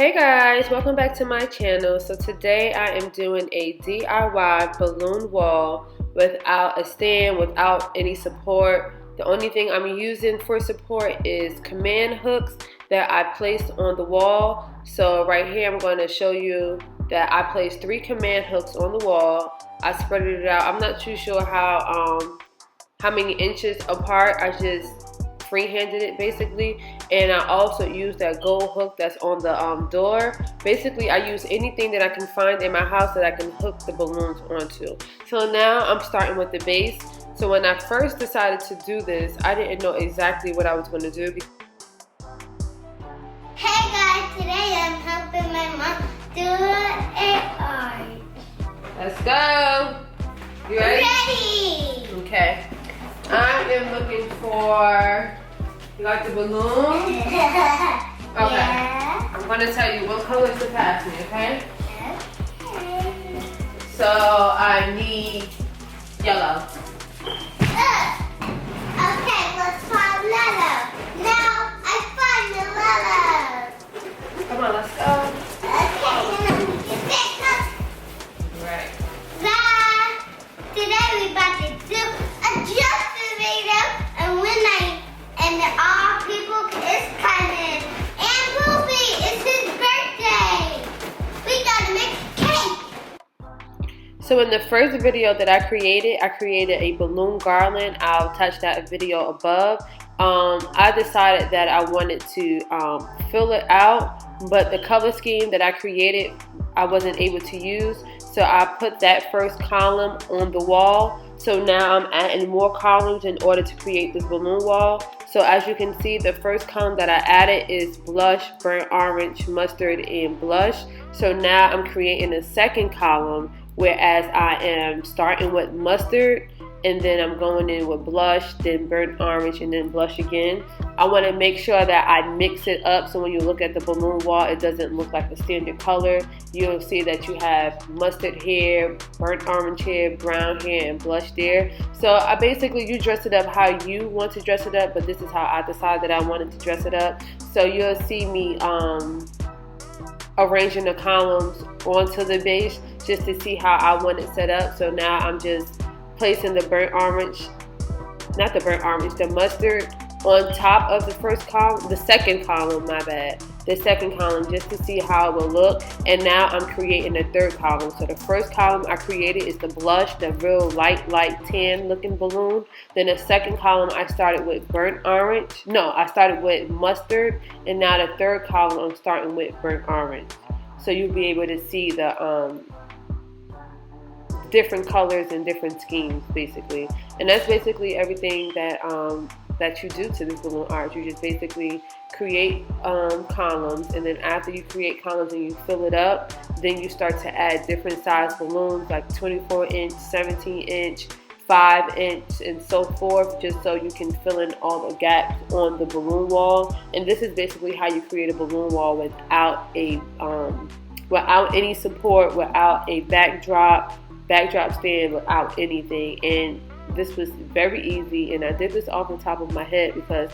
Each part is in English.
Hey guys, welcome back to my channel. So today I am doing a DIY balloon wall without a stand, without any support. The only thing I'm using for support is command hooks that I placed on the wall. So right here I'm going to show you that I placed 3 command hooks on the wall. I spread it out. I'm not too sure how many inches apart. I just free-handed it basically, and I also use that gold hook that's on the door. Basically I use anything that I can find in my house that I can hook the balloons onto. So now I'm starting with the base. So when I first decided to do this, I didn't know exactly what I was going to do. Hey guys, today I'm helping my mom do an art. Let's go. You ready? Ready. Okay. I am looking for, you like the balloon? Okay. Yeah. I'm going to tell you what colors to pass me, okay? Okay. So I need yellow. Okay, let's find yellow. Now I find the yellow. Come on, let's go. Okay, and then we get back Right. up. Today we about to do a justice video, and all people is coming. And Poopy, it's his birthday. We gotta make a cake. So in the first video that I created a balloon garland. I'll attach that video above. I decided that I wanted to fill it out, but the color scheme that I created, I wasn't able to use. So I put that first column on the wall. So now I'm adding more columns in order to create this balloon wall. So as you can see, the first column that I added is blush, burnt orange, mustard, and blush. So now I'm creating a second column, whereas I am starting with mustard, and then I'm going in with blush, then burnt orange, and then blush again. I want to make sure that I mix it up so when you look at the balloon wall, it doesn't look like a standard color. You'll see that you have mustard here, burnt orange here, brown here, and blush there. So you dress it up how you want to dress it up, but this is how I decided that I wanted to dress it up. So you'll see me arranging the columns onto the base just to see how I want it set up. So now I'm just placing the the mustard on top of the first column, the second column, just to see how it will look. And now I'm creating the third column. So the first column I created is the blush, the real light tan looking balloon. Then the second column I started with I started with mustard, and now the third column I'm starting with burnt orange. So you'll be able to see the different colors and different schemes basically. And that's basically everything that you do to this balloon art. You just basically create columns, and then after you create columns and you fill it up, then you start to add different size balloons like 24 inch, 17 inch, 5 inch, and so forth, just so you can fill in all the gaps on the balloon wall. And this is basically how you create a balloon wall without any support, without a backdrop stand, without anything. And this was very easy, and I did this off the top of my head because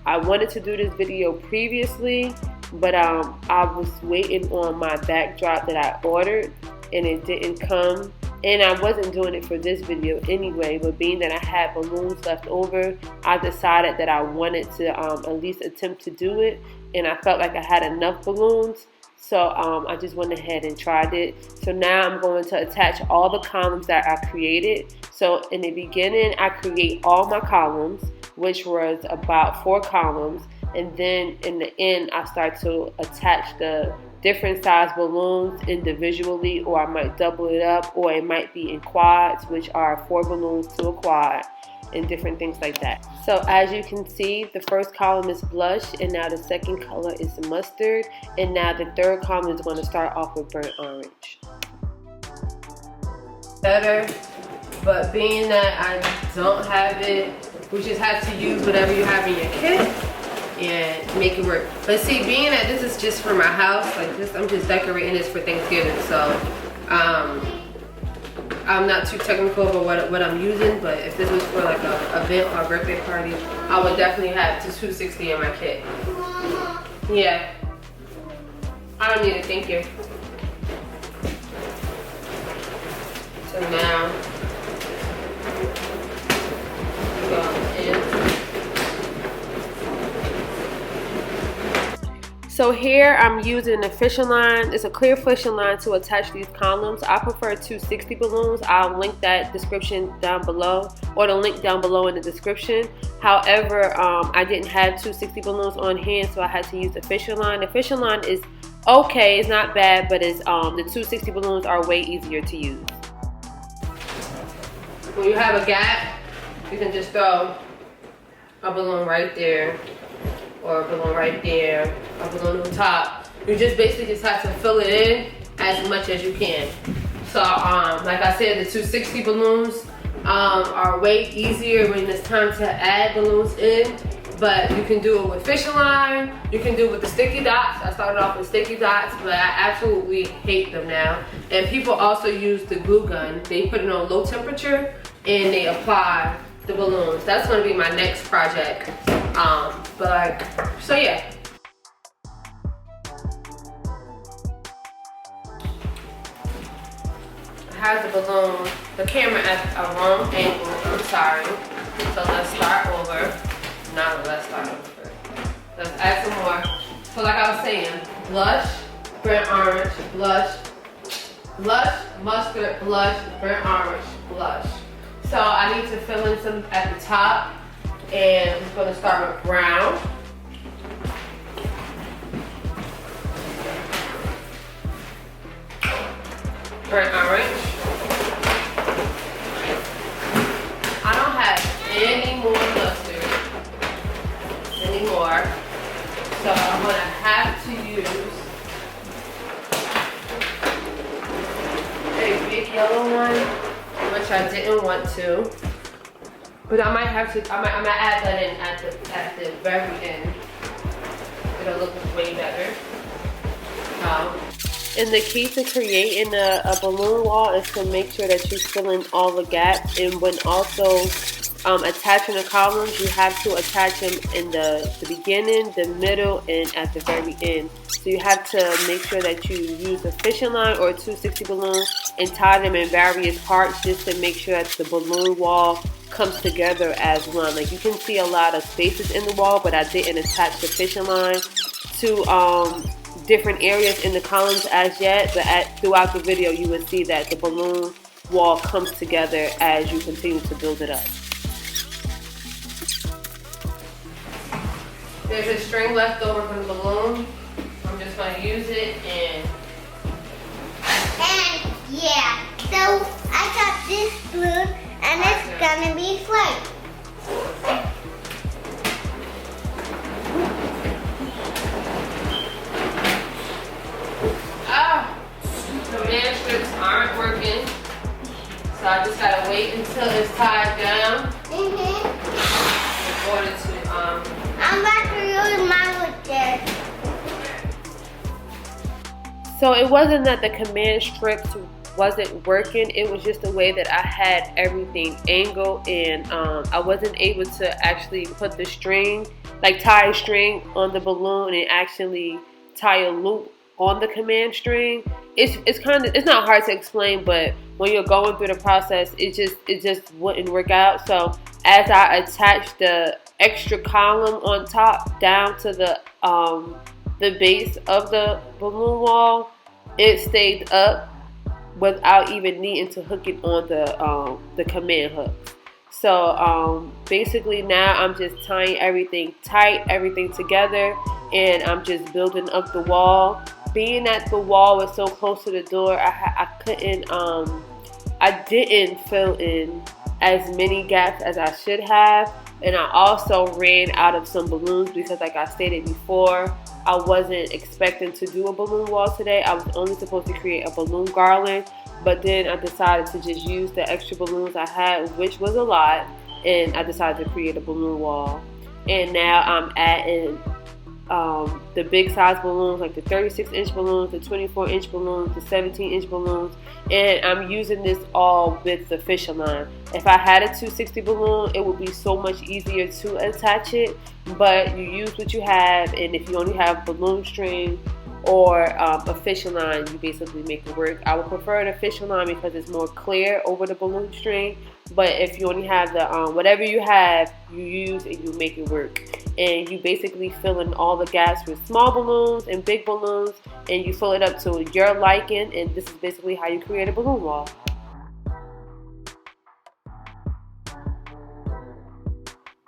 I wanted to do this video previously, but I was waiting on my backdrop that I ordered, and it didn't come. And I wasn't doing it for this video anyway, but being that I had balloons left over, I decided that I wanted to at least attempt to do it, and I felt like I had enough balloons. So I just went ahead and tried it. So now I'm going to attach all the columns that I created. So in the beginning, I create all my columns, which was about 4 columns. And then in the end, I start to attach the different size balloons individually, or I might double it up, or it might be in quads, which are 4 balloons to a quad, and different things like that. So as you can see, the first column is blush, and now the second color is mustard, and now the third column is going to start off with burnt orange. Better, but being that I don't have it, we just have to use whatever you have in your kit and make it work. But see, being that this is just for my house, like this, I'm just decorating this for Thanksgiving, so I'm not too technical about what I'm using, but if this was for like a event or a birthday party, I would definitely have the 260 in my kit. Yeah. I don't need it, thank you. So now, go in. So here I'm using a fishing line. It's a clear fishing line to attach these columns. I prefer 260 balloons. I'll link that description down below, or the link down below in the description. However, I didn't have 260 balloons on hand, so I had to use the fishing line. The fishing line is okay, it's not bad, but it's the 260 balloons are way easier to use. When you have a gap, you can just throw a balloon right there, or a balloon right there, a balloon on top. You just basically just have to fill it in as much as you can. So like I said, the 260 balloons are way easier when it's time to add balloons in, but you can do it with fishing line, you can do it with the sticky dots. I started off with sticky dots, but I absolutely hate them now. And people also use the glue gun. They put it on low temperature and they apply the balloons. That's gonna be my next project. So yeah. I have the balloon, the camera at a wrong angle, I'm sorry. So let's start over. Let's start over. Let's add some more. So like I was saying, blush, burnt orange, blush, mustard, blush, burnt orange, blush. So I need to fill in some at the top, and I'm going to start with brown. Burnt orange. I don't have any more mustard anymore, so I'm going to have to use a big yellow one, which I didn't want to, but I might have to. I might add that in at the very end. It'll look way better. And the key to creating a balloon wall is to make sure that you fill in all the gaps, and when also attaching the columns, you have to attach them in the beginning, the middle, and at the very end. So you have to make sure that you use a fishing line or a 260 balloon and tie them in various parts just to make sure that the balloon wall comes together as one. Like you can see a lot of spaces in the wall, but I didn't attach the fishing line to different areas in the columns as yet. But throughout the video, you will see that the balloon wall comes together as you continue to build it up. There's a string left over from the balloon. I'm just going to use it and yeah, so I got this balloon and it's going to be flight. The man strips aren't working, so I just got to wait until it's tied down in order to I'm about to use mine with this. So it wasn't that the command strips wasn't working, it was just the way that I had everything angled, and I wasn't able to actually put the string, like tie a string on the balloon and actually tie a loop on the command string. It's not hard to explain, but when you're going through the process, it just wouldn't work out. So as I attached the extra column on top down to the base of the balloon wall, it stayed up without even needing to hook it on the command hook. So basically now I'm just tying everything tight, everything together, and I'm just building up the wall. Being that the wall was so close to the door, I didn't fill in as many gaps as I should have. And I also ran out of some balloons because, like I stated before, I wasn't expecting to do a balloon wall today. I was only supposed to create a balloon garland, but then I decided to just use the extra balloons I had, which was a lot, and I decided to create a balloon wall. And now I'm adding the big size balloons, like the 36-inch balloons, the 24-inch balloons, the 17-inch balloons, and I'm using this all with the fishing line. If I had a 260 balloon, it would be so much easier to attach it, but you use what you have, and if you only have balloon string or a fishing line, you basically make it work. I would prefer an official line because it's more clear over the balloon string. But if you only have the whatever you have, you use and you make it work. And you basically fill in all the gaps with small balloons and big balloons, and you fill it up to your liking. And this is basically how you create a balloon wall.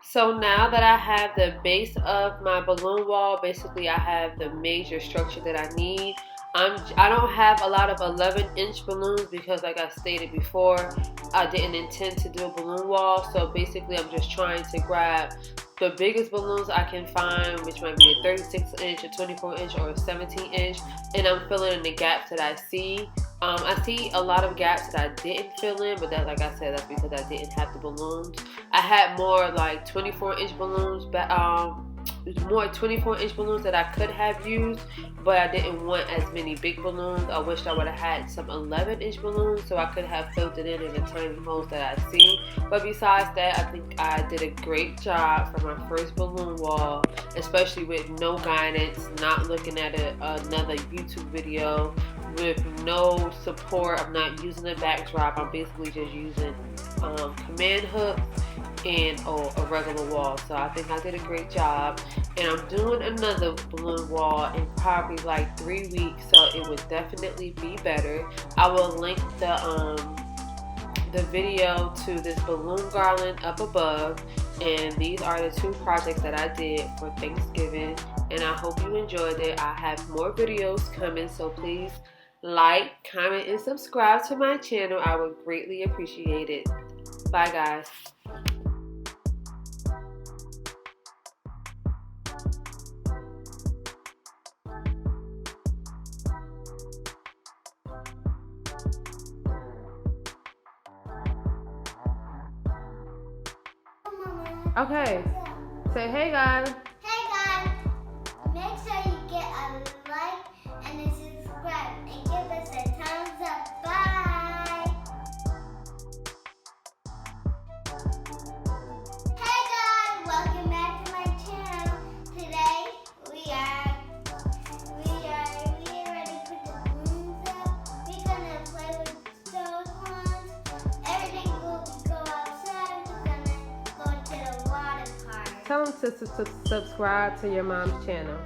So now that I have the base of my balloon wall, basically I have the major structure that I need. I don't have a lot of 11-inch balloons because, like I stated before, I didn't intend to do a balloon wall. So basically I'm just trying to grab the biggest balloons I can find, which might be a 36-inch, a 24-inch, or a 17-inch, and I'm filling in the gaps that I see. I see a lot of gaps that I didn't fill in, but that, like I said, that's because I didn't have the balloons. I had more like 24-inch balloons, but more 24-inch balloons that I could have used, but I didn't want as many big balloons. I wished I would have had some 11-inch balloons so I could have filled it in the tiny holes that I see. But besides that, I think I did a great job for my first balloon wall, especially with no guidance, not looking at another YouTube video, with no support. I'm not using a backdrop. I'm basically just using command hooks and a regular wall. So I think I did a great job, and I'm doing another balloon wall in probably like 3 weeks, so it would definitely be better. I will link the video to this balloon garland up above, and these are the 2 projects that I did for Thanksgiving, and I hope you enjoyed it. I have more videos coming, so please like, comment, and subscribe to my channel. I would greatly appreciate it. Bye guys. Okay, say hey guys. Hey guys, make sure you get a like and a subscribe and give us a thumbs up. Bye. Hey guys, welcome back to my channel. Today we are ready to put the balloons up. We're gonna play with those ones. Everything will go outside. We're gonna go to the water park. Tell them to subscribe to your mom's channel.